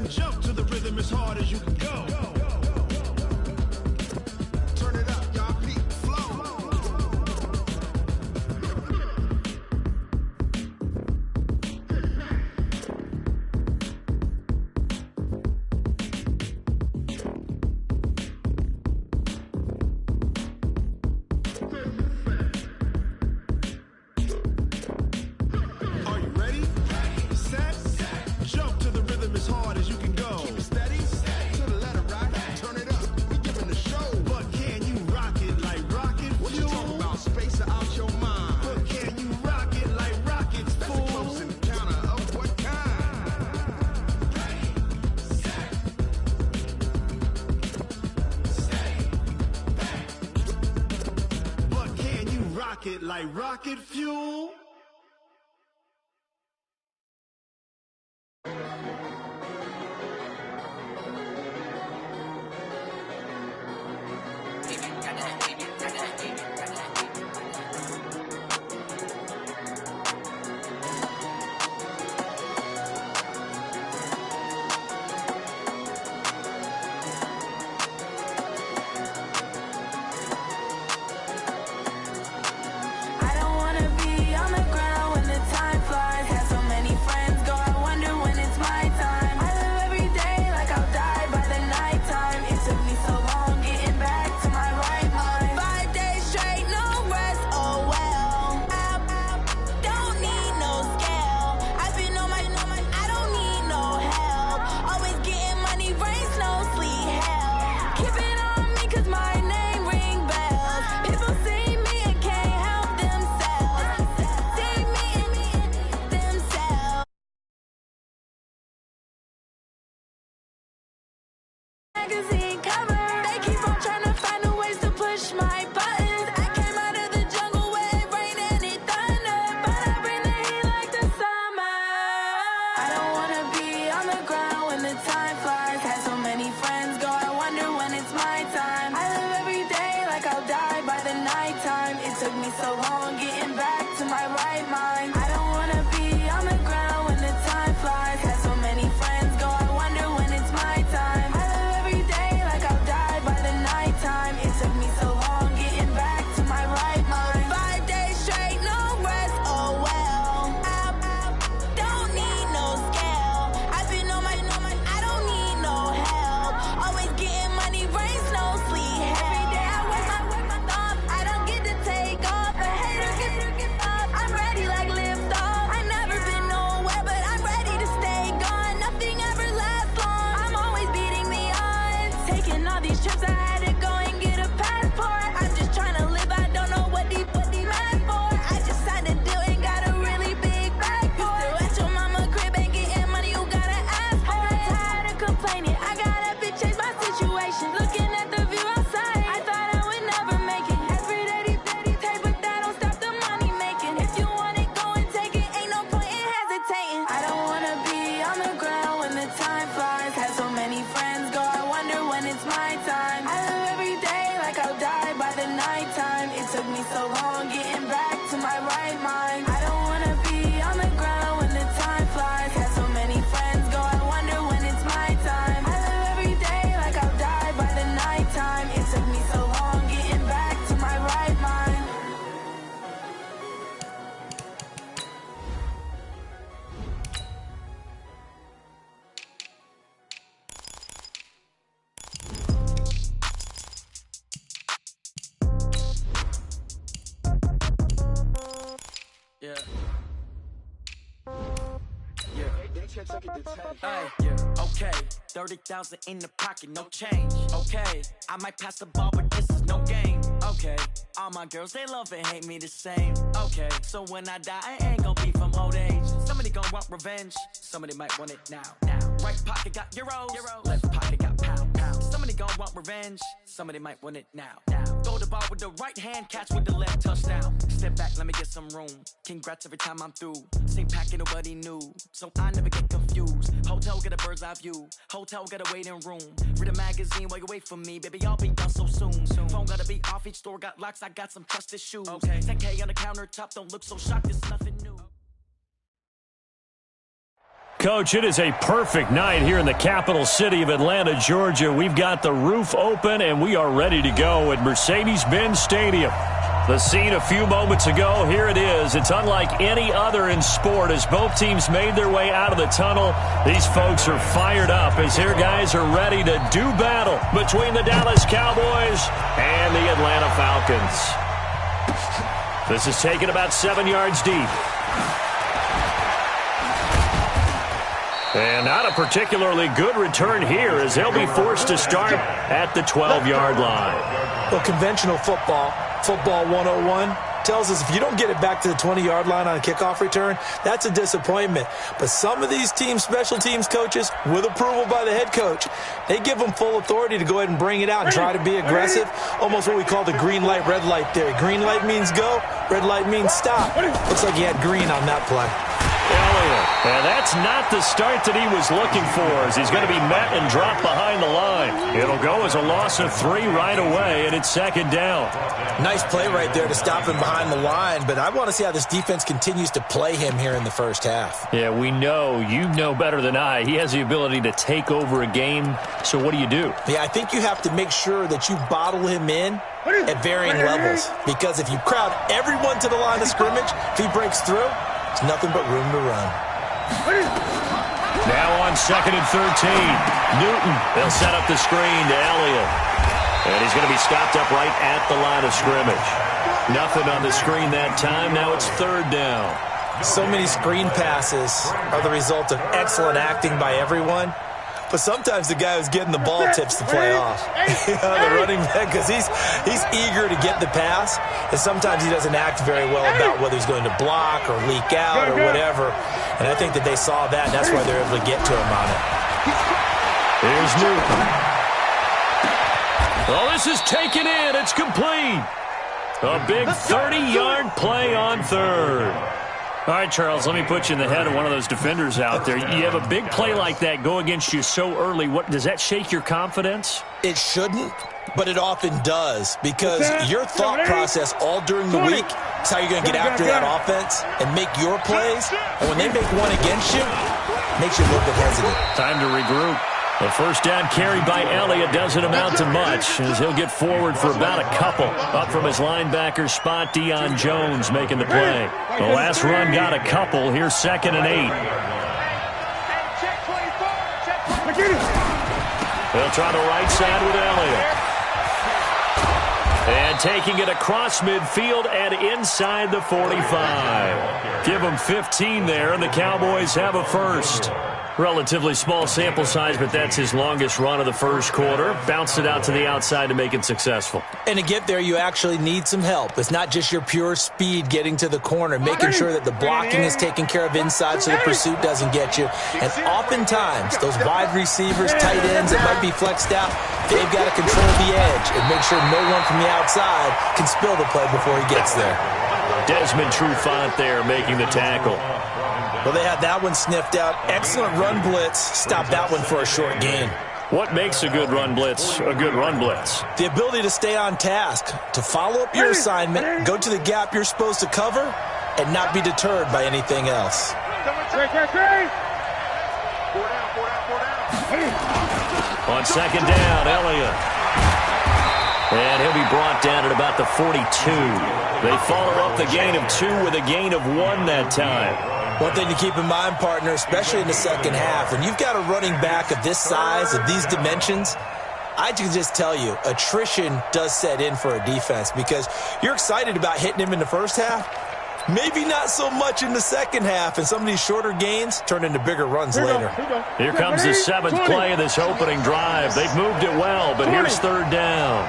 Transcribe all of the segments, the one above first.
and jump to the rhythm as hard as you can go. Turn it up, y'all. Peak flow. Are you ready? Set. Jump to the rhythm as hard as you can go. Keep it steady. To the letter, right? Turn it up. We giving the show. But can you rock it like rocket fuel? What you talking about? Space or out your mind? But can you rock it like rockets, fool? That's a close encounter of what kind? Ready, set, stay back. But can you rock it like rocket fuel? I don't wanna be on the ground when the time flies. Have so many friends go, I wonder when it's my time. I live every day like I'll die by the nighttime. It took me so long getting back to my right mind. 5 days straight, no rest, oh well. Don't need no scale. I've been on my, I don't need no help. Always getting money, rain, snow, sleet, hell. Keep it on me 'cause my name ring bells. People see me and can't help themselves. See me and themselves. Magazine cover. They keep on trying to find new ways to push my buttons. I came out of the jungle where it rained and it thundered, but I bring the heat like the summer. I don't wanna be on the ground when the time flies. Had so many friends go, I wonder when it's my time. I live every day like I'll die by the nighttime. It took me so long getting back to my right mind. I don't wanna be on the ground when the time flies. Had so many friends go, I wonder when it's my time. I live every day like I'll die by the nighttime. It took me so long getting back to my right mind. 5 days straight, no rest, oh well. Don't need no scale. I've been on my, I don't need no help. Always getting money, rain, snow, sleet, hell. Every day I work my thumb. I don't get to take off. A hater get up. I'm ready like lift off. I never been nowhere, but I'm ready to stay gone. Nothing ever lasts long. I'm always beating the odds. Taking all these trips, I had to go and get a passport. I'm just trying to live. I don't know what the mad for. I just signed a deal and got a really big bag for it. Still at your mama crib and getting money, you gotta ask for it. I'm tired of complaining. I gotta change my situation. Looking at the view outside, I thought I would never make it. Every day they pay, but that don't stop the money making. If you want it, go and take it. Ain't no point in hesitating. I don't wanna be on the ground when the time flies. Had so many friends go, I wonder when it's my time. I live every day like I'll die by the nighttime. It took me so long getting back to my right mind. I don't wanna be on the ground when the time flies. Had so many friends go, I wonder when it's my time. I live every day like I'll die by the nighttime. It took me so long getting back to my right mind. Yeah. Hey, yeah, okay. 30,000 in the pocket, no change. Okay, I might pass the ball, but this is no game. Okay, all my girls, they love and hate me the same. Okay, so when I die, I ain't gon' be from old age. Somebody gon' want revenge, somebody might want it now. Right pocket got euros, left pocket got pound. Somebody gon' want revenge, somebody might want it now. Throw the ball with the right hand, catch with the left, touchdown. Step back, let me get some room. Congrats every time I'm through. Same packet, nobody knew, so I never get confused. Hotel get a bird's eye view, hotel got a waiting room. Read a magazine while you wait for me, baby, I'll be done so soon. Phone gotta be off, each store got locks, I got some trusted shoes. 10K on the countertop, don't look so shocked, it's nothing new. Coach, it is a perfect night here in the capital city of Atlanta, Georgia. We've got the roof open, and we are ready to go at Mercedes-Benz Stadium. The scene a few moments ago, here it is. It's unlike any other in sport as both teams made their way out of the tunnel. These folks are fired up as their guys are ready to do battle between the Dallas Cowboys and the Atlanta Falcons. This is taken about 7 yards deep. And not a particularly good return here as they'll be forced to start at the 12-yard line. Well, conventional football 101, tells us if you don't get it back to the 20-yard line on a kickoff return, that's a disappointment. But some of these teams, special teams coaches, with approval by the head coach, they give them full authority to go ahead and bring it out and try to be aggressive, almost what we call the green light, red light theory. Green light means go, red light means stop. Looks like he had green on that play. And that's not the start that he was looking for as he's going to be met and dropped behind the line. It'll go as a loss of 3 right away, and it's second down. Nice play right there to stop him behind the line, but I want to see how this defense continues to play him here in the first half. Yeah, we know, you know better than I, he has the ability to take over a game, so what do you do? Yeah, I think you have to make sure that you bottle him in at varying levels, because if you crowd everyone to the line of scrimmage, if he breaks through, it's nothing but room to run. Now on 2nd and 13. Newton, they'll set up the screen to Elliott. And he's going to be stopped up right at the line of scrimmage. Nothing on the screen that time. Now it's 3rd down. So many screen passes are the result of excellent acting by everyone. But sometimes the guy who's getting the ball tips the play off. The running back, because he's eager to get the pass, and sometimes he doesn't act very well about whether he's going to block or leak out or whatever. And I think that they saw that, and that's why they're able to get to him on it. Here's Newton. Oh, this is taken in. It's complete. A big 30-yard play on 3rd. All right, Charles, let me put you in the head of one of those defenders out there. You have a big play like that go against you so early. What does that shake your confidence? It shouldn't, but it often does, because your thought process all during the week is how you're going to get after that offense and make your plays. And when they make one against you, it makes you a little bit hesitant. Time to regroup. The first down carry by Elliott doesn't amount to much as he'll get forward for about a couple. Up from his linebacker spot, Deion Jones making the play. The last run got a couple. Here's 2nd and 8. They'll try the right side with Elliott. And taking it across midfield and inside the 45. Give them 15 there, and the Cowboys have a first. Relatively small sample size, but that's his longest run of the first quarter. Bounced it out to the outside to make it successful. And to get there, you actually need some help. It's not just your pure speed getting to the corner, making sure that the blocking is taken care of inside so the pursuit doesn't get you. And oftentimes, those wide receivers, tight ends that might be flexed out, they've got to control the edge and make sure no one from the outside can spill the play before he gets there. Desmond Trufant there making the tackle. Well, they had that one sniffed out. Excellent run blitz. Stop that one for a short gain. What makes a good run blitz a good run blitz? The ability to stay on task, to follow up your assignment, go to the gap you're supposed to cover, and not be deterred by anything else. On 2nd down, Elliott. And he'll be brought down at about the 42. They follow up the gain of 2 with a gain of 1 that time. One thing to keep in mind, partner, especially in the second half, when you've got a running back of this size, of these dimensions, I can just tell you, attrition does set in for a defense because you're excited about hitting him in the first half. Maybe not so much in the second half, and some of these shorter gains turn into bigger runs later. Here comes the 7th play of this opening drive. They've moved it well, but here's 3rd down.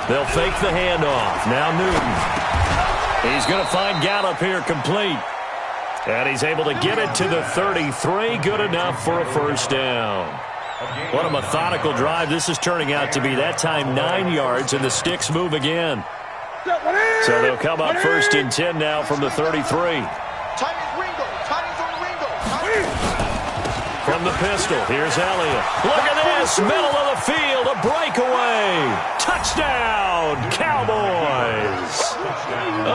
They'll fake the handoff. Now Newton. He's going to find Gallup here complete. And he's able to get it to the 33. Good enough for a first down. What a methodical drive this is turning out to be. That time 9 yards, and the sticks move again. So they'll come up 1st and 10 now from the 33. From the pistol, here's Elliott. Look at this, middle of the field, a breakaway. Touchdown, Cowboys.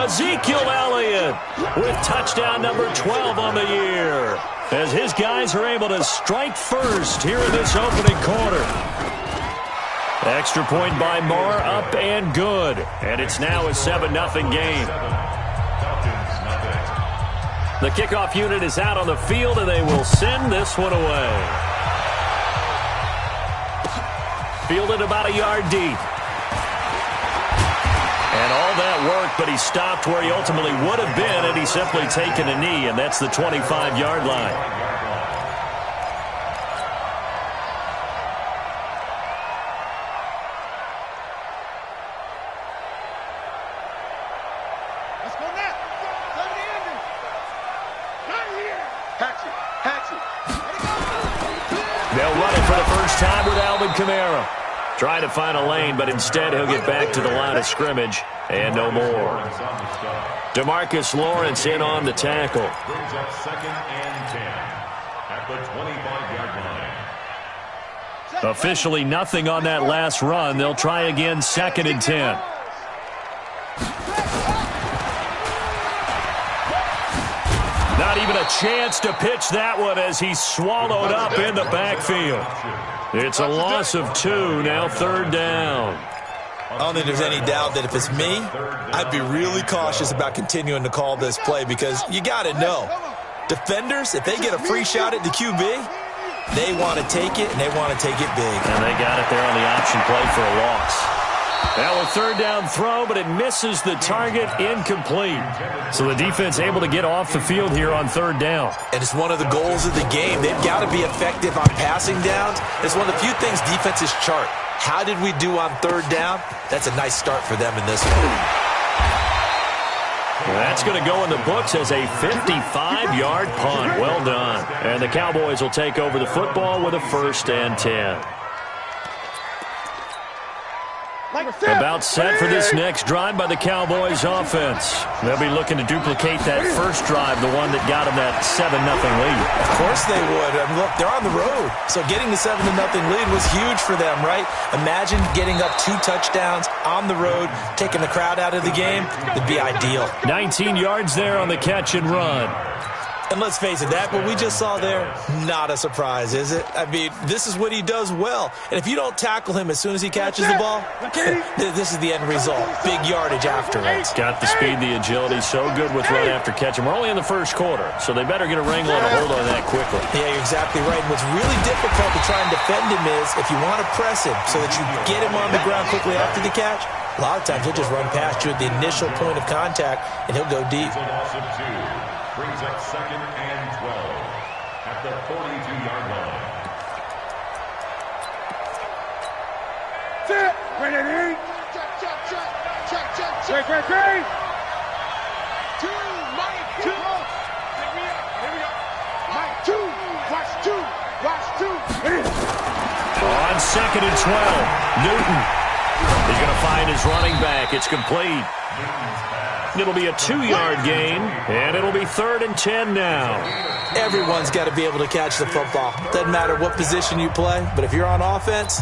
Ezekiel Elliott with touchdown number 12 on the year, as his guys are able to strike first here in this opening quarter. Extra point by Marr, up and good. And it's now a 7-0 game. The kickoff unit is out on the field, and they will send this one away. Fielded about a yard deep. And all that work, but he stopped where he ultimately would have been had he simply taken a knee, and that's the 25-yard line. They'll run it for the first time with Alvin Kamara. Trying to find a lane, but instead he'll get back to the line of scrimmage and no more. DeMarcus Lawrence in on the tackle. Brings up 2nd and 10 at the 25-yard line. Officially nothing on that last run. They'll try again 2nd and 10. Not even a chance to pitch that one as he's swallowed up in the backfield. It's a loss of 2, now 3rd down. I don't think there's any doubt that if it's me, I'd be really cautious about continuing to call this play because you got to know, defenders, if they get a free shot at the QB, they want to take it, and they want to take it big. And they got it there on the option play for a loss. Now a 3rd down throw, but it misses the target, incomplete. So the defense able to get off the field here on 3rd down. And it's one of the goals of the game. They've got to be effective on passing downs. It's one of the few things defenses chart. How did we do on 3rd down? That's a nice start for them in this one. That's going to go in the books as a 55-yard punt. Well done. And the Cowboys will take over the football with a 1st and 10. About set for this next drive by the Cowboys offense. They'll be looking to duplicate that first drive, the one that got them that 7-0 lead. Of course they would. I mean, look, they're on the road. So getting the 7-0 lead was huge for them, right? Imagine getting up 2 touchdowns on the road, taking the crowd out of the game. It'd be ideal. 19 yards there on the catch and run. And let's face it, that what we just saw there, not a surprise, is it? I mean, this is what he does well. And if you don't tackle him as soon as he catches the ball, this is the end result. Big yardage afterwards. Got the speed, the agility, so good with run after catch. And we're only in the first quarter, so they better get a wrangle and a hold on that quickly. Yeah, you're exactly right. And what's really difficult to try and defend him is if you want to press him so that you get him on the ground quickly after the catch, a lot of times he'll just run past you at the initial point of contact, and he'll go deep. It's a loss of 2. Brings up 2nd and 12 at the 42-yard line. Sit. Ready. Check. Two. Mike. Two. Here we go. Mike. 2. Watch 2. On 2nd and 12, Newton. He's going to find his running back. It's complete. It'll be a 2-yard gain, and it'll be 3rd and 10 now. Everyone's got to be able to catch the football. Doesn't matter what position you play, but if you're on offense,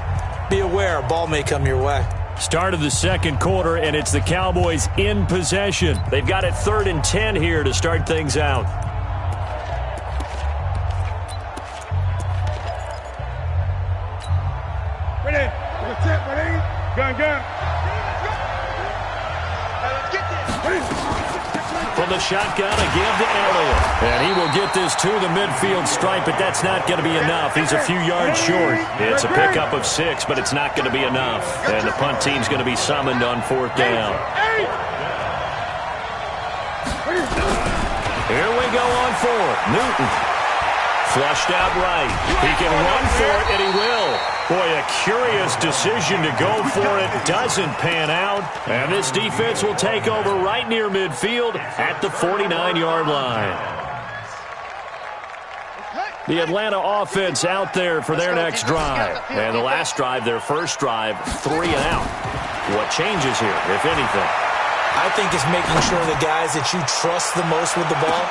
be aware a ball may come your way. Start of the 2nd quarter, and it's the Cowboys in possession. They've got it 3rd and 10 here to start things out. Ready. Gun. From the shotgun, a give to Elliott. And he will get this to the midfield stripe, but that's not going to be enough. He's a few yards short. It's a pickup of 6, but it's not going to be enough. And the punt team's going to be summoned on 4th down. Here we go on 4th. Newton. Flushed out right. He can run for it, and he will. Boy, a curious decision to go for it. Doesn't pan out. And this defense will take over right near midfield at the 49-yard line. The Atlanta offense out there for their next drive. And the last drive, their first drive, 3 and out. What changes here, if anything? I think it's making sure the guys that you trust the most with the ball.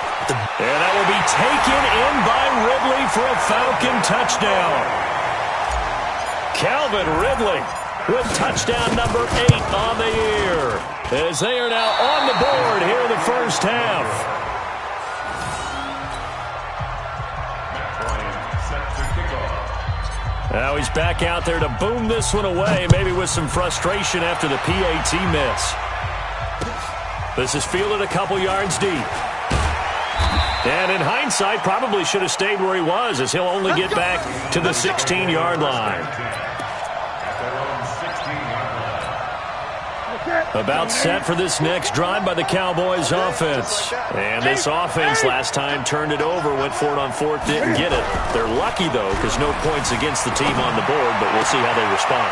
And that will be taken in by Ridley for a Falcon touchdown. Calvin Ridley with touchdown number 8 on the year. as they are now on the board here in the first half. Now he's back out there to boom this one away, maybe with some frustration after the PAT miss. This is fielded a couple yards deep. And in hindsight, probably should have stayed where he was, as he'll only get back to the 16-yard line. About set for this next drive by the Cowboys offense. And this offense last time turned it over, went for it on fourth, didn't get it. They're lucky, though, because no points against the team on the board, but we'll see how they respond.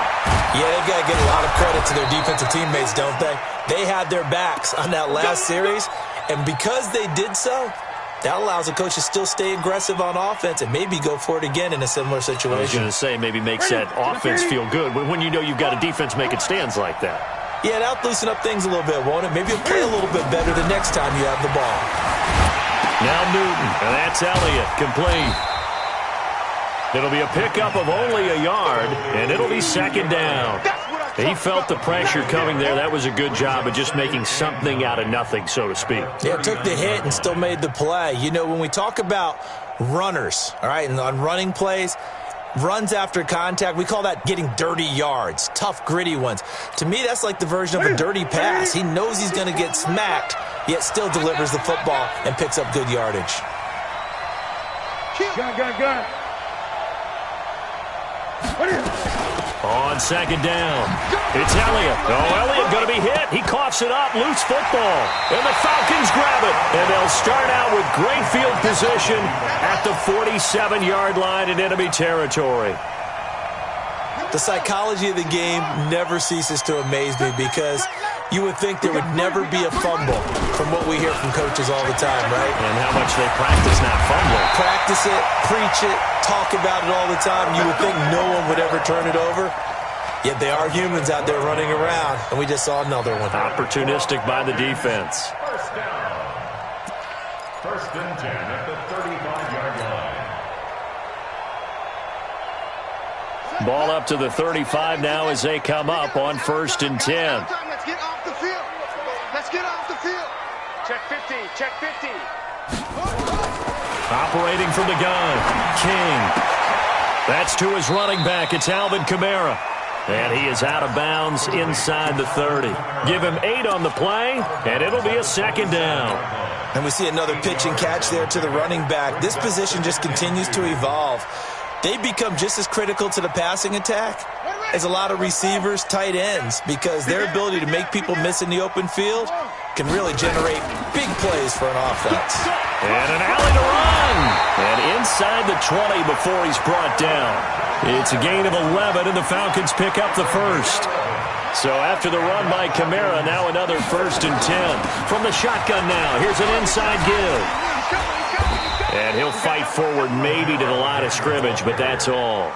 Yeah, they've got to give a lot of credit to their defensive teammates, don't they? They had their backs on that last series, and because they did so, that allows the coach to still stay aggressive on offense and maybe go for it again in a similar situation. I was going to say, maybe makes that offense feel good when you know you've got a defense making stands like that. Yeah, that'll loosen up things a little bit, won't it? Maybe you'll play a little bit better the next time you have the ball. Now Newton, and that's Elliott, complete. It'll be a pickup of only a yard, and it'll be second down. He felt the pressure coming there. That was a good job of just making something out of nothing, so to speak. Yeah, took the hit and still made the play. You know, when we talk about runners, all right, and on running plays, runs after contact, we call that getting dirty yards, tough, gritty ones. To me, that's like the version of a dirty pass. He knows he's going to get smacked, yet still delivers the football and picks up good yardage. Gun. On second down, it's Elliott. Oh, Elliott going to be hit. He coughs it up, loose football. And the Falcons grab it. And they'll start out with great field position at the 47-yard line in enemy territory. The psychology of the game never ceases to amaze me because you would think there would never be a fumble from what we hear from coaches all the time, right? And how much they practice not fumbling. Practice it, preach it, talk about it all the time. You would think no one would ever turn it over. Yet they are humans out there running around, and we just saw another one. Opportunistic by the defense. First and 10 at the 35-yard line. Ball up to the 35 now as they come up on first and 10. Let's get off the field. Let's get off the field. Check 50. Check 50. Operating from the gun, King. That's to his running back. It's Alvin Kamara. And he is out of bounds inside the 30. Give him 8 on the play, and it'll be a second down. And we see another pitch and catch there to the running back. This position just continues to evolve. They become just as critical to the passing attack as a lot of receivers, tight ends, because their ability to make people miss in the open field can really generate big plays for an offense. And an alley to run. And inside the 20 before he's brought down. It's a gain of 11, and the Falcons pick up the first. So after the run by Kamara, now another first and 10. From the shotgun now, here's an inside give. And he'll fight forward maybe to the line of scrimmage, but that's all.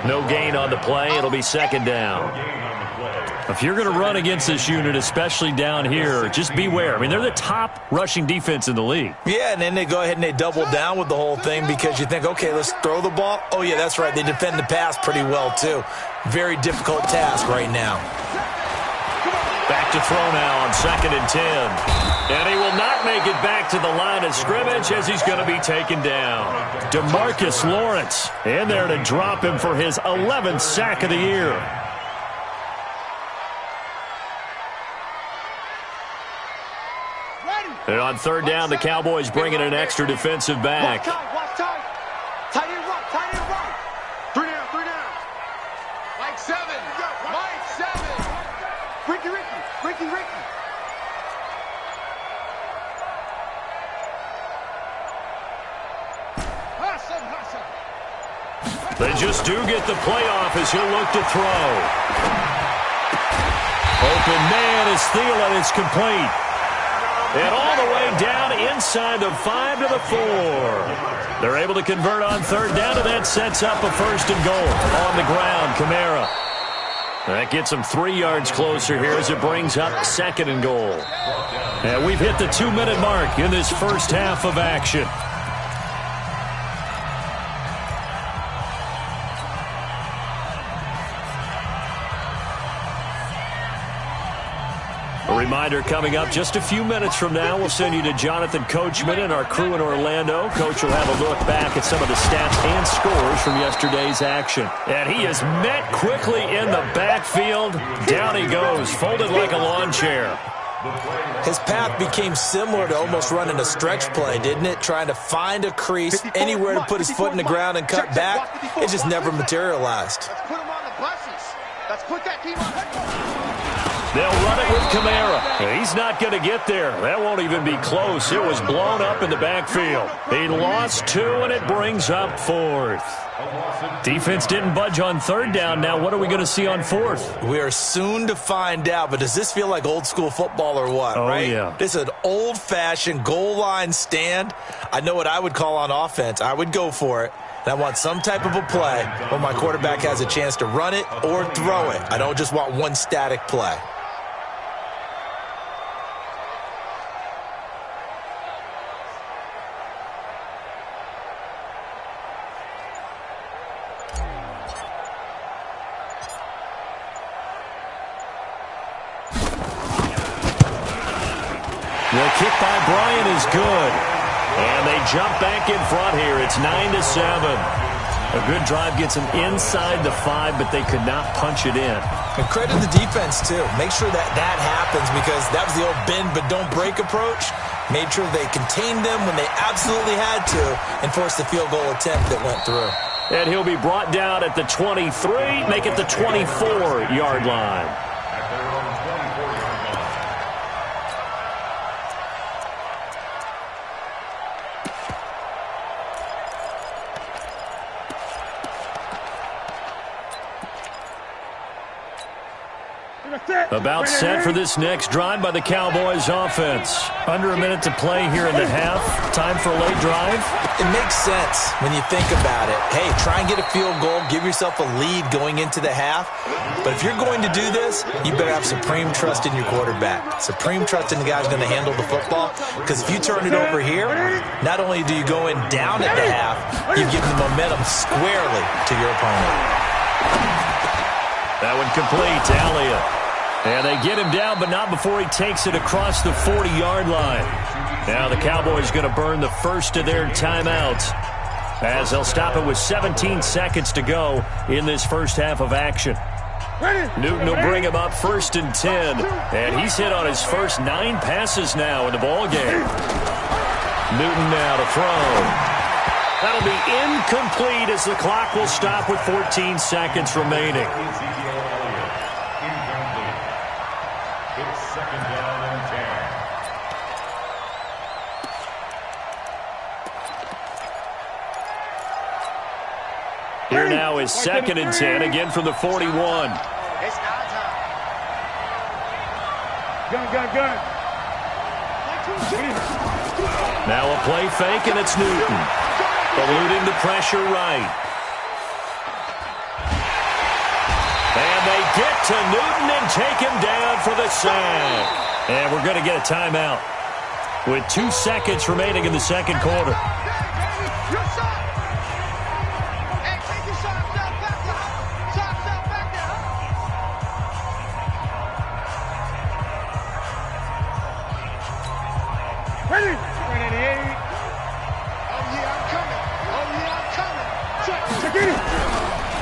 No gain on the play. It'll be second down. If you're going to run against this unit, especially down here, just beware. I mean, they're the top rushing defense in the league. Yeah, and then they go ahead and they double down with the whole thing because you think, okay, let's throw the ball. Oh, yeah, that's right. They defend the pass pretty well, too. Very difficult task right now. Back to throw now on second and 10. And he will not make it back to the line of scrimmage as he's going to be taken down. DeMarcus Lawrence in there to drop him for his 11th sack of the year. And on third down, the Cowboys bring in an extra defensive back. Watch tight. Tight end right. 3 down. Mike 7. Ricky. They just do get the playoff as he'll look to throw. Open man is Thielen. It's complete. And all the way down inside the 5 to the 4. They're able to convert on third down, and that sets up a first and goal. On the ground, Kamara. That gets him 3 yards closer here as it brings up second and goal. And we've hit the 2-minute mark in this first half of action. A reminder coming up just a few minutes from now, we'll send you to Jonathan Coachman and our crew in Orlando. Coach will have a look back at some of the stats and scores from yesterday's action. And he is met quickly in the backfield. Down he goes, folded like a lawn chair. His path became similar to almost running a stretch play, didn't it? Trying to find a crease, anywhere to put his foot in the ground and cut back. It just never materialized. Let's put him on the buses. Let's put that team on. They'll run it with Kamara. He's not going to get there. That won't even be close. It was blown up in the backfield. He lost 2, and it brings up 4th. Defense didn't budge on 3rd down. Now what are we going to see on 4th? We are soon to find out, but does this feel like old school football or what, right? Yeah. This is an old-fashioned goal line stand. I know what I would call on offense. I would go for it. And I want some type of a play where my quarterback has a chance to run it or throw it. I don't just want one static play. The kick by Bryant is good. And they jump back in front here. It's 9-7. A good drive gets them inside the 5, but they could not punch it in. And credit the defense, too. Make sure that happens, because that was the old bend but don't break approach. Made sure they contained them when they absolutely had to and forced the field goal attempt that went through. And he'll be brought down at the 23, make it the 24-yard line. About set for this next drive by the Cowboys offense. Under a minute to play here in the half. Time for a late drive. It makes sense when you think about it. Hey, try and get a field goal. Give yourself a lead going into the half. But if you're going to do this, you better have supreme trust in your quarterback. Supreme trust in the guy who's going to handle the football. Because if you turn it over here, not only do you go in down at the half, you give the momentum squarely to your opponent. That one complete to Elliott. And they get him down, but not before he takes it across the 40-yard line. Now the Cowboys going to burn the first of their timeouts, as they'll stop it with 17 seconds to go in this first half of action. Newton will bring him up 1st and 10, and he's hit on his first 9 passes now in the ballgame. Newton now to throw. That'll be incomplete as the clock will stop with 14 seconds remaining. Here now is 2nd and 10, again from the 41. It's our time. Gun. Now a play fake, and it's Newton. Eluding the pressure right. And they get to Newton and take him down for the sack. And we're going to get a timeout with 2 seconds remaining in the second quarter.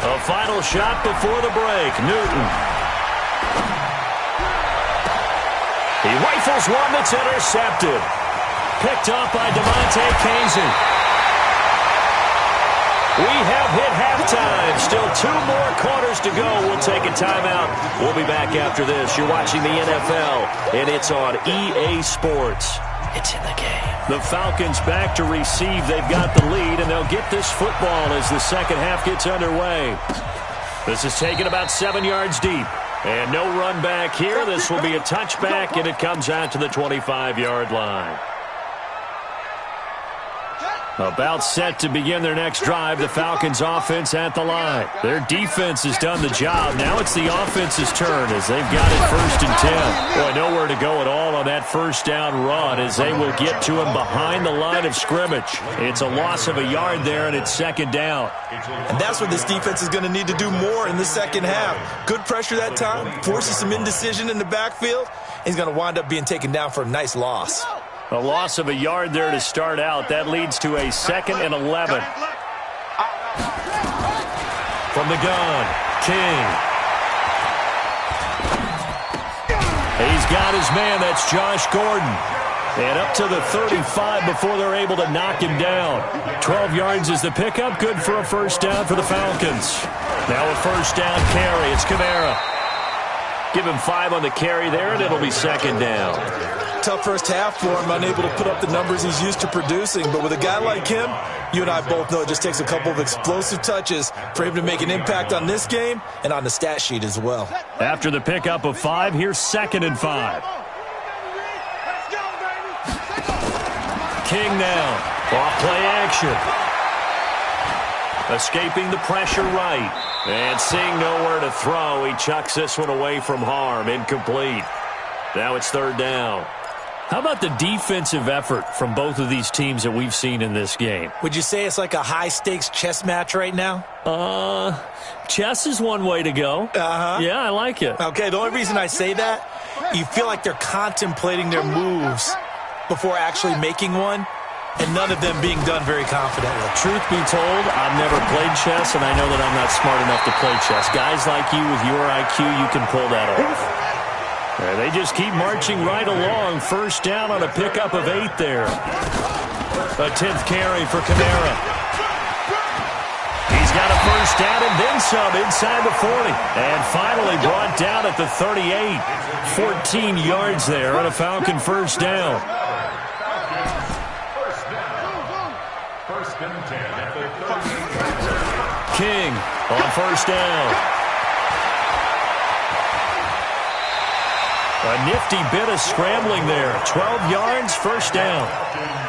A final shot before the break. Newton. He rifles one that's intercepted. Picked off by DeMonte Kazin. We have hit halftime. Still 2 more quarters to go. We'll take a timeout. We'll be back after this. You're watching the NFL, and it's on EA Sports. It's in the game. The Falcons back to receive. They've got the lead, and they'll get this football as the second half gets underway. This is taken about 7 yards deep. And no run back here. This will be a touchback, and it comes out to the 25-yard line. About set to begin their next drive, the Falcons offense at the line. Their defense has done the job. Now it's the offense's turn as they've got it 1st and 10. Boy, nowhere to go at all on that first down run as they will get to him behind the line of scrimmage. It's a loss of a yard there, and it's 2nd down. And that's what this defense is going to need to do more in the second half. Good pressure that time, forces some indecision in the backfield, He's going to wind up being taken down for a nice loss. A loss of a yard there to start out. That leads to a 2nd and 11. From the gun, King. He's got his man. That's Josh Gordon. And up to the 35 before they're able to knock him down. 12 yards is the pickup. Good for a first down for the Falcons. Now a first down carry. It's Kamara. Give him 5 on the carry there, and it'll be 2nd down. Tough first half for him, unable to put up the numbers he's used to producing. But with a guy like him, you and I both know it just takes a couple of explosive touches for him to make an impact on this game and on the stat sheet as well. After the pickup of 5, here's 2nd and 5. King now. Off play action. Escaping the pressure right. And seeing nowhere to throw, he chucks this one away from harm. Incomplete. Now it's 3rd down. How about the defensive effort from both of these teams that we've seen in this game? Would you say it's like a high-stakes chess match right now? Chess is one way to go. Yeah, I like it. Okay, the only reason I say that, you feel like they're contemplating their moves before actually making one, and none of them being done very confidently. Truth be told, I've never played chess, and I know that I'm not smart enough to play chess. Guys like you with your IQ, you can pull that off. And they just keep marching right along. First down on a pickup of 8 there. A 10th carry for Kamara. He's got a first down and then some inside the 40. And finally brought down at the 38. 14 yards there on a Falcon first down. First and 10 at the 38. King on first down. A nifty bit of scrambling there. 12 yards, first down.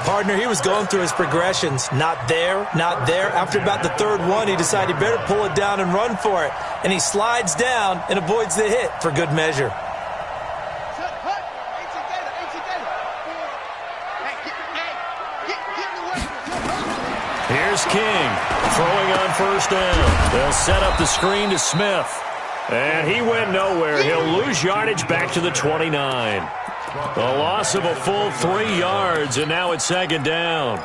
Partner, he was going through his progressions. Not there, not there. After about the 3rd one, he decided he better pull it down and run for it. And he slides down and avoids the hit for good measure. Here's King throwing on first down. They'll set up the screen to Smith. And he went nowhere. He'll lose yardage back to the 29. A loss of a full 3 yards, and now it's 2nd down.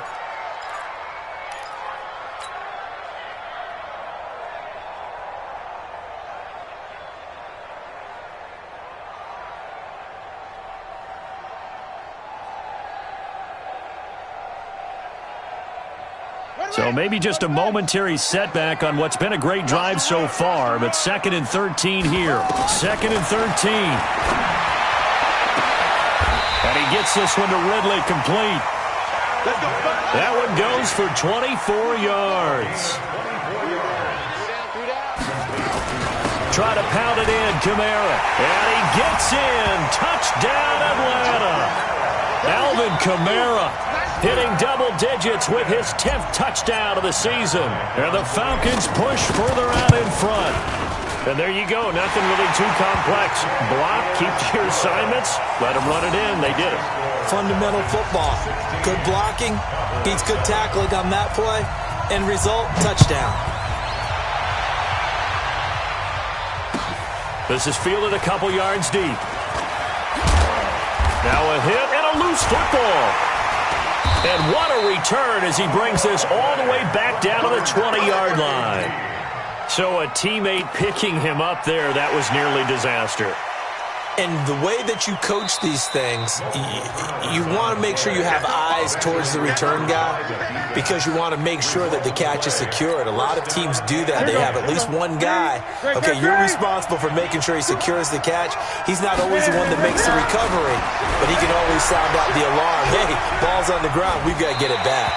So maybe just a momentary setback on what's been a great drive so far, but 2nd and 13 here. 2nd and 13. And he gets this one to Ridley complete. That one goes for 24 yards. Try to pound it in, Kamara. And he gets in. Touchdown, Atlanta. Alvin Kamara hitting double digits with his 10th touchdown of the season. And the Falcons push further out in front. And there you go. Nothing really too complex. Block, keep to your assignments, let them run it in. They did it. Fundamental football. Good blocking beats good tackling on that play. End result, touchdown. This is fielded a couple yards deep. Now a hit and a loose football. And what a return as he brings this all the way back down to the 20-yard line. So a teammate picking him up there, that was nearly disaster. And the way that you coach these things, you want to make sure you have eyes towards the return guy because you want to make sure that the catch is secured. A lot of teams do that. They have at least one guy. Okay, you're responsible for making sure he secures the catch. He's not always the one that makes the recovery, but he can always sound out the alarm. Hey, ball's on the ground. We've got to get it back.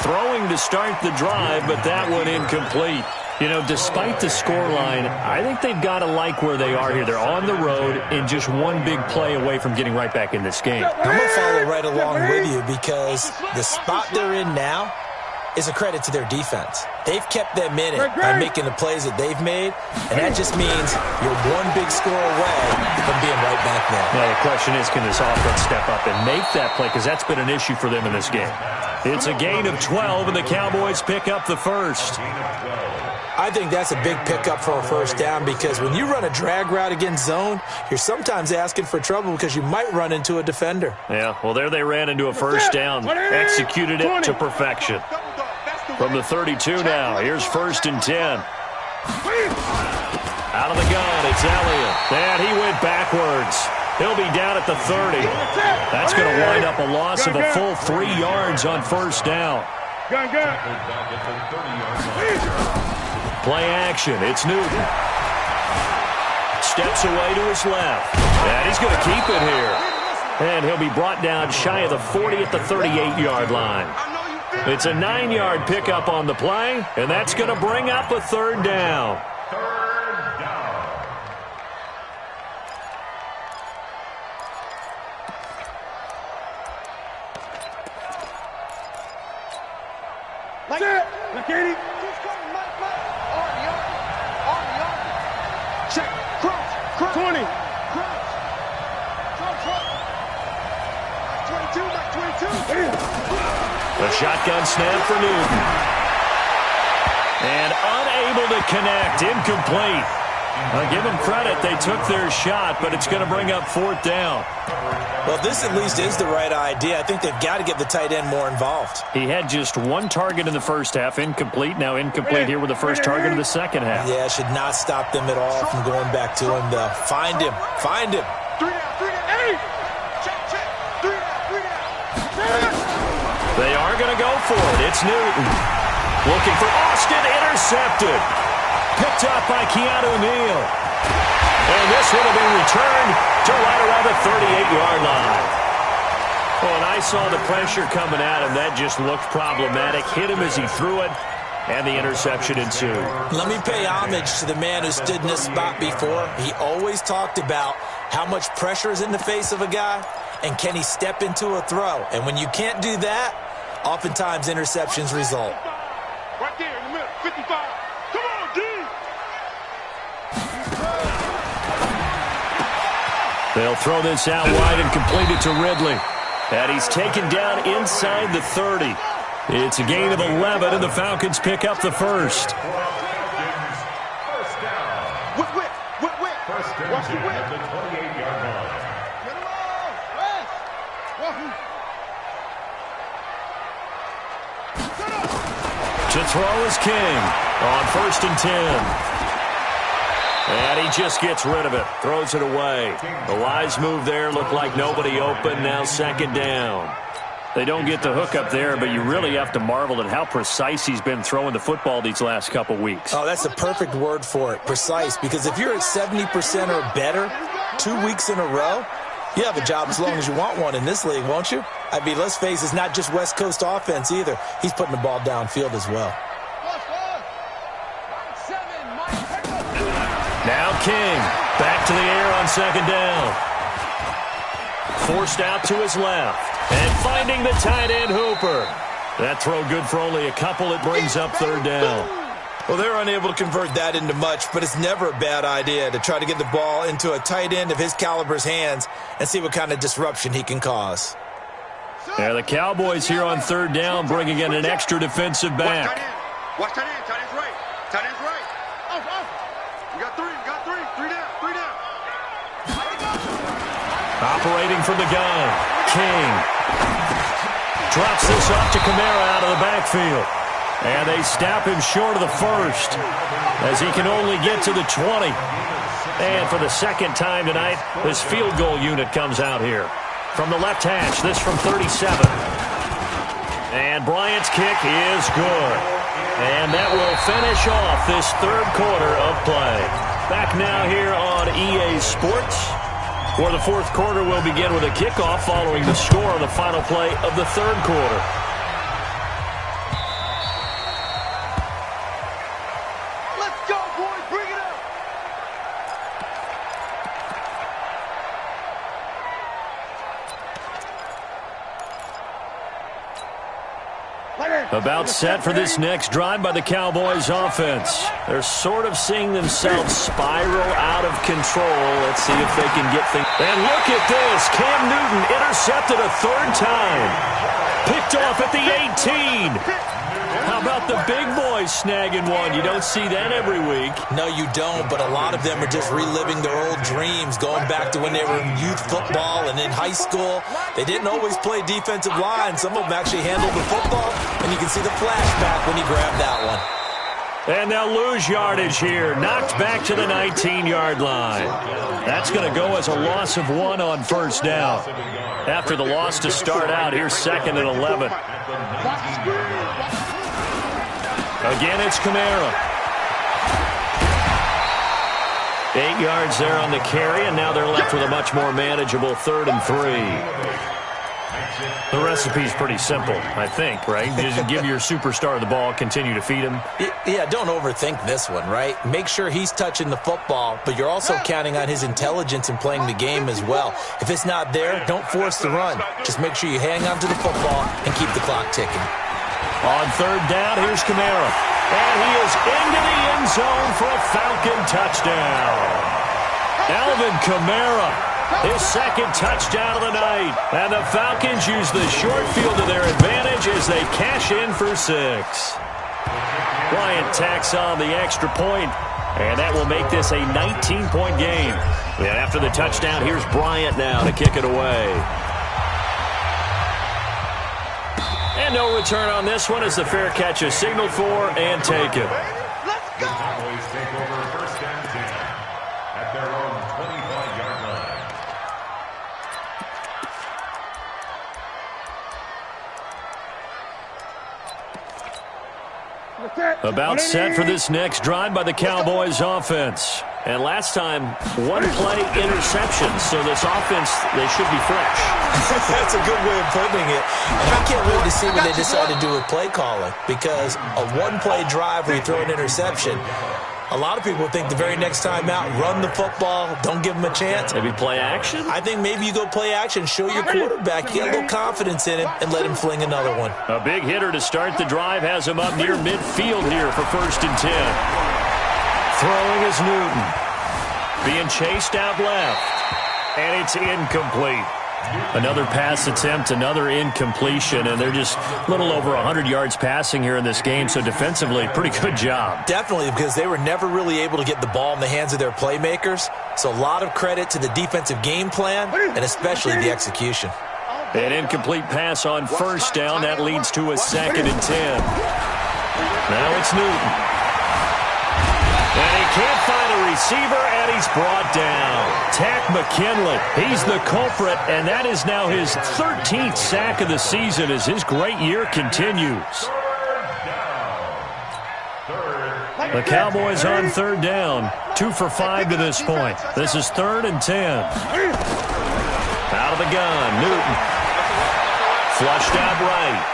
Throwing to start the drive, but that one incomplete. You know, despite the scoreline, I think they've got to like where they are here. They're on the road and just one big play away from getting right back in this game. I'm going to follow right along with you because the spot they're in now is a credit to their defense. They've kept them in it by making the plays that they've made, and that just means you're one big score away from being right back there. Now, the question is, can this offense step up and make that play? Because that's been an issue for them in this game. It's a gain of 12, and the Cowboys pick up the first. I think that's a big pickup for a first down because when you run a drag route against zone, you're sometimes asking for trouble because you might run into a defender. Yeah, well, there they ran into a first down. Executed it to perfection. From the 32 now, here's 1st and 10. Out of the gun, it's Elliott. And he went backwards. He'll be down at the 30. That's going to wind up a loss of a full 3 yards on first down. Play action. It's Newton. Steps away to his left. And he's going to keep it here. And he'll be brought down shy of the 40 at the 38-yard line. It's a 9-yard pickup on the play, and that's going to bring up a 3rd down. Katie. Check. Cross. 20. Cross. 22. A shotgun snap for Newton. And unable to connect. Incomplete. I'll give them credit. They took their shot, but it's going to bring up 4th down. Well, this at least is the right idea. I think they've got to get the tight end more involved. He had just 1 target in the first half, incomplete. Now incomplete here with the first target of the second half. Yeah, should not stop them at all from going back to him, though. Find him. 3 down. 8. Check. 3 down. They are going to go for it. It's Newton. Looking for Austin. Intercepted. Picked up by Keanu Neal. And this one will be returned to right around the 38-yard line. Well, and I saw the pressure coming at him. That just looked problematic. Hit him as he threw it, and the interception ensued. Let me pay homage to the man who stood in this spot before. He always talked about how much pressure is in the face of a guy, and can he step into a throw. And when you can't do that, oftentimes interceptions result. Right there in the middle. 55. Come on, D. They'll throw this out wide and complete it to Ridley. And he's taken down inside the 30. It's a gain of 11, and the Falcons pick up the first. Whip. Watch the whip. The 28-yard line. Get him off. To throw is King on 1st and 10. And he just gets rid of it. Throws it away. The wise move there. Looked like nobody open. Now 2nd down. They don't get the hook up there, but you really have to marvel at how precise he's been throwing the football these last couple weeks. Oh, that's the perfect word for it, precise. Because if you're at 70% or better 2 weeks in a row, you have a job as long as you want one in this league, won't you? I mean, let's face it, it's not just West Coast offense either. He's putting the ball downfield as well. Now King, back to the air on 2nd down. Forced out to his left. And finding the tight end Hooper. That throw good for only a couple. It brings up 3rd down. Well, they're unable to convert that into much, but it's never a bad idea to try to get the ball into a tight end of his caliber's hands and see what kind of disruption he can cause. Yeah, the Cowboys here on 3rd down bringing in an extra defensive back. Watch tight end. Tight end's right. Tight end's right. Off. We got 3. 3 down. Operating from the gun. King drops this off to Kamara out of the backfield. And they snap him short of the 1st as he can only get to the 20. And for the 2nd time tonight, this field goal unit comes out here. From the left hash, this from 37. And Bryant's kick is good. And that will finish off this 3rd quarter of play. Back now here on EA Sports, where the 4th quarter will begin with a kickoff following the score on the final play of the 3rd quarter. Let's go, boys. Bring it up. About set for this next drive by the Cowboys offense. They're sort of seeing themselves spiral out of control. Let's see if they can get things. And look at this. Cam Newton intercepted a 3rd time. Picked off at the 18. How about the big boys snagging one? You don't see that every week. No, you don't, but a lot of them are just reliving their old dreams, going back to when they were in youth football and in high school. They didn't always play defensive line. Some of them actually handled the football, and you can see the flashback when he grabbed that one. And they'll lose yardage here. Knocked back to the 19-yard line. That's going to go as a loss of 1 on first down. After the loss to start out, here's 2nd and 11. Again, it's Kamara. 8 yards there on the carry, and now they're left with a much more manageable 3rd and 3. The recipe's pretty simple, I think, right? Just give your superstar the ball, continue to feed him. Yeah, don't overthink this one, right? Make sure he's touching the football, but you're also counting on his intelligence in playing the game as well. If it's not there, don't force the run. Just make sure you hang on to the football and keep the clock ticking. On 3rd down, here's Kamara. And he is into the end zone for a Falcon touchdown. Alvin Kamara. His 2nd touchdown of the night. And the Falcons use the short field to their advantage as they cash in for 6. Bryant tacks on the extra point, and that will make this a 19-point game. And after the touchdown, here's Bryant now to kick it away. And no return on this one as the fair catch is signaled for and taken. Let's go! The Cowboys take over 1st and 10 at their own 25-yard line. About set for this next drive by the Cowboys offense. And last time, 1-play interception. So this offense, they should be fresh. That's a good way of putting it. And I can't wait to see what they decide to do with play calling. Because a 1-play drive where you throw an interception, a lot of people think the very next time out, run the football, don't give them a chance. Maybe play action? I think maybe you go play action, show your quarterback, get a little confidence in him, and let him fling another one. A big hitter to start the drive has him up near midfield here for 1st and 10. Throwing is Newton. Being chased out left. And it's incomplete. Another pass attempt, another incompletion, and they're just a little over 100 yards passing here in this game, so defensively, pretty good job. Definitely, because they were never really able to get the ball in the hands of their playmakers, so a lot of credit to the defensive game plan, and especially the execution. An incomplete pass on 1st down, that leads to a 2nd and 10. Now it's Newton. And he can't find a receiver, and he's brought down. Tack McKinley, he's the culprit, and that is now his 13th sack of the season as his great year continues. The Cowboys on 3rd down, 2 for 5 to this point. This is 3rd and 10. Out of the gun, Newton. Flushed out right.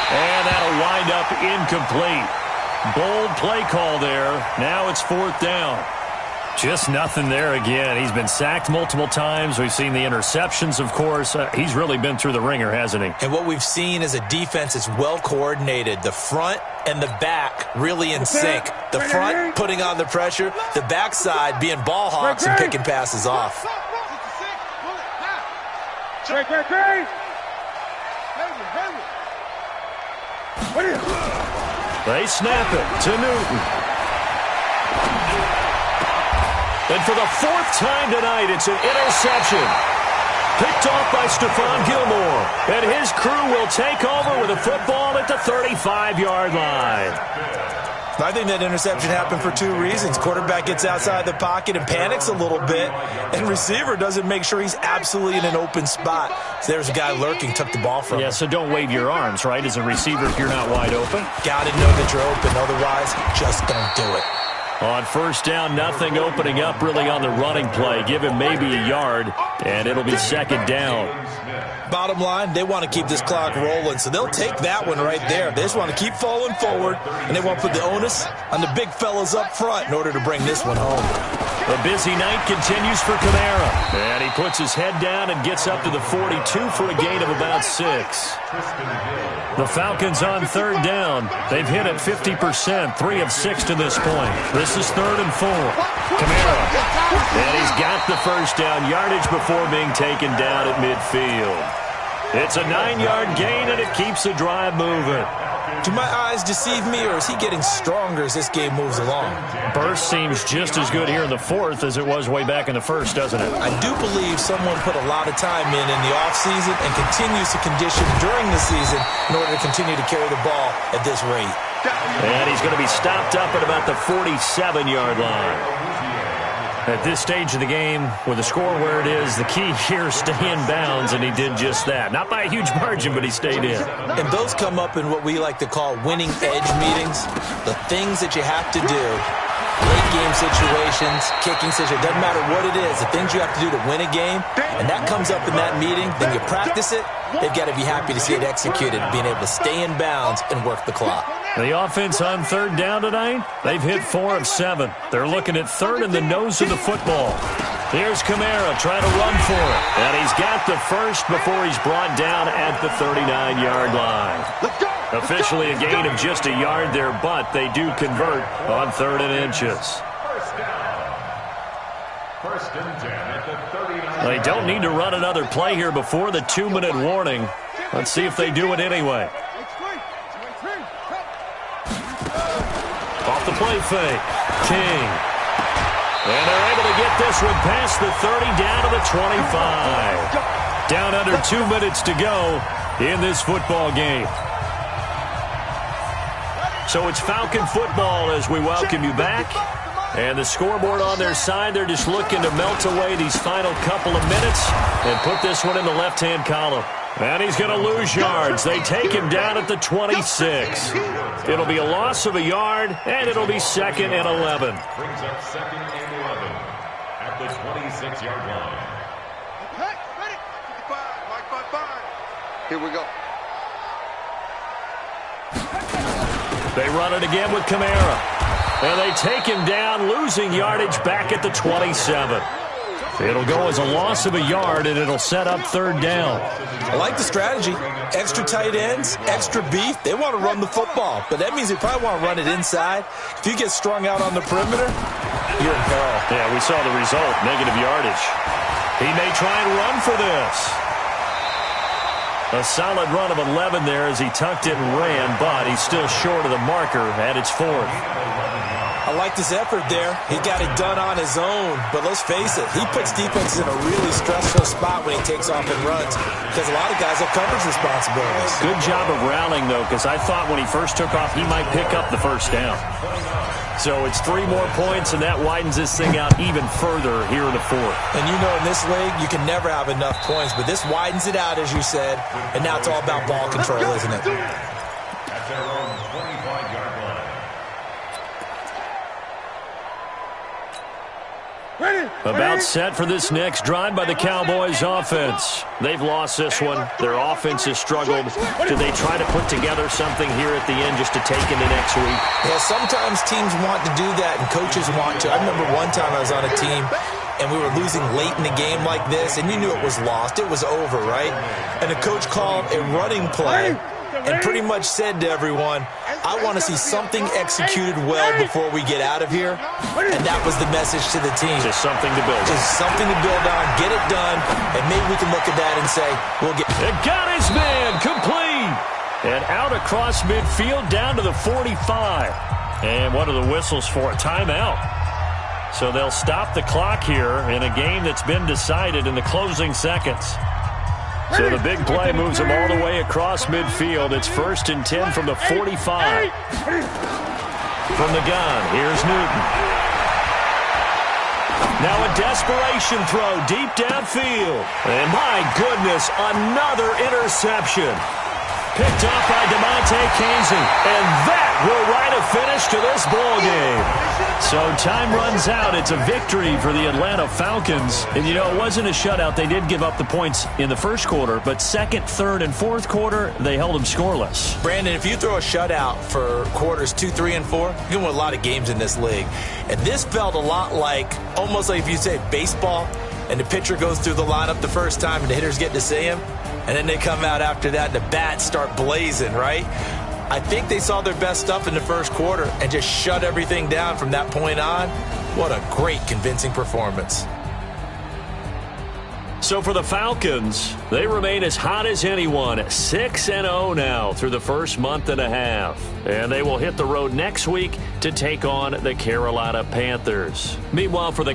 And that'll wind up incomplete. Bold play call there. Now it's 4th down. Just nothing there again. He's been sacked multiple times. We've seen the interceptions, of course. He's really been through the ringer, hasn't he? And what we've seen is a defense that's well coordinated. The front and the back really in sync. The front putting on the pressure. The backside being ball hawks and picking passes off. They snap it to Newton. And for the 4th time tonight, it's an interception. Picked off by Stephon Gilmore. And his crew will take over with a football at the 35-yard line. I think that interception happened for 2 reasons. Quarterback gets outside the pocket and panics a little bit, and receiver doesn't make sure he's absolutely in an open spot. So there's a guy lurking, took the ball from him. Yeah, so don't wave your arms, right, as a receiver if you're not wide open. Got to know that you're open. Otherwise, just don't do it. On 1st down, nothing opening up really on the running play. Give him maybe a yard, and it'll be 2nd down. Bottom line, they want to keep this clock rolling, so they'll take that one right there. They just want to keep falling forward, and they want to put the onus on the big fellas up front in order to bring this one home. A busy night continues for Kamara. And he puts his head down and gets up to the 42 for a gain of about 6. The Falcons on 3rd down. They've hit at 50%, 3 of 6 to this point. This is 3rd and 4. Kamara. And he's got the 1st down yardage before being taken down at midfield. It's a 9-yard gain, and it keeps the drive moving. Do my eyes deceive me, or is he getting stronger as this game moves along? Burst seems just as good here in the fourth as it was way back in the first, doesn't it? I do believe someone put a lot of time in the offseason and continues to condition during the season in order to continue to carry the ball at this rate. And he's going to be stopped up at about the 47-yard line. At this stage of the game, with the score where it is, the key here is stay in bounds, and he did just that. Not by a huge margin, but he stayed in. And those come up in what we like to call winning edge meetings. The things that you have to do, late game situations, kicking situations, doesn't matter what it is, the things you have to do to win a game, and that comes up in that meeting, then you practice it, they've got to be happy to see it executed, being able to stay in bounds and work the clock. The offense on third down tonight, they've hit 4 of 7. They're looking at third in the nose of the football. Here's Kamara trying to run for it. And he's got the first before he's brought down at the 39-yard line. Officially a gain of just a yard there, but they do convert on 3rd and inches. First and 10 at the 39. They don't need to run another play here before the 2-minute warning. Let's see if they do it anyway. Off the play fake. King. And they're able to get this one past the 30 down to the 25. Down under 2 minutes to go in this football game. So it's Falcon football as we welcome you back. And the scoreboard on their side, they're just looking to melt away these final couple of minutes and put this one in the left-hand column. And he's going to lose yards. They take him down at the 26. It'll be a loss of a yard, and it'll be 2nd and 11. Brings up 2nd and 11 at the 26-yard line. Hey, ready? 55, Here we go. They run it again with Kamara. And they take him down, losing yardage back at the 27. It'll go as a loss of a yard, and it'll set up 3rd down. I like the strategy. Extra tight ends, extra beef. They want to run the football, but that means they probably want to run it inside. If you get strung out on the perimeter, you're in peril. Yeah, we saw the result, negative yardage. He may try and run for this. A solid run of 11 there as he tucked it and ran, but he's still short of the marker at its 4th. I like his effort there. He got it done on his own. But let's face it, he puts defenses in a really stressful spot when he takes off and runs because a lot of guys have coverage responsibilities. Good job of rallying, though, because I thought when he first took off, he might pick up the first down. So it's 3 more points, and that widens this thing out even further here in the 4th. And you know in this league, you can never have enough points, but this widens it out, as you said, and now it's all about ball control, isn't it? At their own 25-yard line. About set for this next drive by the Cowboys offense. They've lost this one. Their offense has struggled. Do they try to put together something here at the end just to take into next week? Yeah, sometimes teams want to do that and coaches want to. I remember one time I was on a team and we were losing late in the game like this, and you knew it was lost. It was over, right? And the coach called a running play and pretty much said to everyone, I want to see something executed well before we get out of here. And that was the message to the team. Just something to build on. Just something to build on, get it done, and maybe we can look at that and say, we'll get... It got his man complete. And out across midfield down to the 45. And what are the whistles for? A timeout. So they'll stop the clock here in a game that's been decided in the closing seconds. So the big play moves them all the way across midfield. It's 1st and 10 from the 45. From the gun, here's Newton. Now a desperation throw deep downfield. And my goodness, another interception. Picked off by DeMonte Casey. And that will write a finish to this ball game. So time runs out. It's a victory for the Atlanta Falcons. And, you know, it wasn't a shutout. They did give up the points in the first quarter, but 2nd, 3rd, and 4th quarter, they held them scoreless. Brandon, if you throw a shutout for quarters 2, 3, and 4, you can win a lot of games in this league. And this felt a lot like, almost like if you say baseball, and the pitcher goes through the lineup the first time and the hitters get to see him, and then they come out after that, the bats start blazing, right? I think they saw their best stuff in the first quarter and just shut everything down from that point on. What a great, convincing performance. So for the Falcons, they remain as hot as anyone, 6-0 now through the first month and a half. And they will hit the road next week to take on the Carolina Panthers. Meanwhile, for the